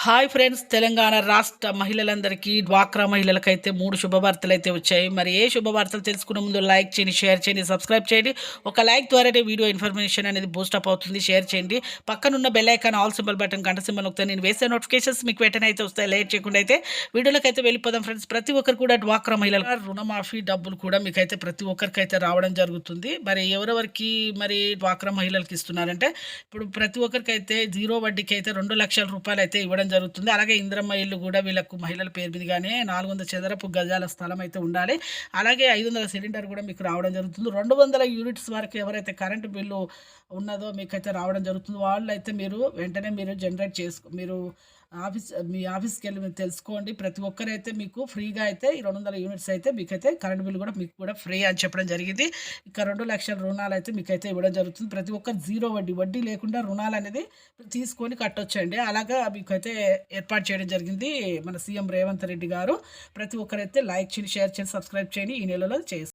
Hi friends, Telangana రాష్ట్ర మహిళలందరికీ డ్వాక్రా మహిళలకైతే 3 శుభవార్తలు అయితే వచ్చాయి. మరి ఏ శుభవార్తలు తెలుసుకునే ముందు లైక్ చేయండి, షేర్ చేయండి, సబ్స్క్రైబ్ చేయండి. ఒక లైక్ ద్వారానే వీడియో ఇన్ఫర్మేషన్ అనేది బూస్టప్ అవుతుంది. షేర్ చేయండి. పక్కనున్న bell icon all symbol button గంట సింబల్ నొక్కితే నేను వేసే నోటిఫికేషన్స్ మీకు వెంటనే అయితే వస్తాయి. లేట్ చేయకుండా అయితే వీడియోలోకి అయితే వెళ్ళిపోదాం ఫ్రెండ్స్. ప్రతి ఒక్కరు కూడా డ్వాక్రా మహిళల రుణమాఫీ డబ్బులు కూడా మీకైతే ప్రతి ఒక్కరికి అయితే రావడం జరుగుతుంది. మరి ఎవరెవరికి మరి డ్వాక్రా మహిళలకు ఇస్తున్నారంటే ఇప్పుడు ప్రతి ఒక్కరికి అయితే జీరో వడ్డీకి అయితే 2 లక్షల రూపాయలు అయితే ఇవ్వడం జరుగుతుంది. అలాగే ఇంద్రమ్మ ఇల్లు కూడా వీళ్ళకు మహిళల పేరు మీదుగానే 400 చదరపు గజాల స్థలం అయితే ఉండాలి. అలాగే 500 సిలిండర్ కూడా మీకు రావడం జరుగుతుంది. 200 యూనిట్స్ వరకు ఎవరైతే కరెంటు బిల్లు ఉన్నదో మీకైతే రావడం జరుగుతుంది. వాళ్ళు అయితే మీరు వెంటనే మీరు జనరేట్ మీరు మీ ఆఫీస్కి వెళ్ళి మీరు తెలుసుకోండి. ప్రతి ఒక్కరైతే మీకు ఫ్రీగా అయితే ఈ 200 యూనిట్స్ అయితే మీకైతే కరెంట్ బిల్ కూడా మీకు కూడా ఫ్రీ అని చెప్పడం జరిగింది. ఇక 2 లక్షల రుణాలు అయితే మీకైతే ఇవ్వడం జరుగుతుంది. ప్రతి ఒక్కరు జీరో వడ్డీ లేకుండా రుణాలు అనేది తీసుకొని కట్టొచ్చండి. అలాగా మీకైతే ఏర్పాటు చేయడం జరిగింది మన సీఎం రేవంత్ రెడ్డి గారు. ప్రతి ఒక్కరైతే లైక్ చేయండి, షేర్ చేయండి, సబ్స్క్రైబ్ చేయండి. ఈ నెలలో చేసి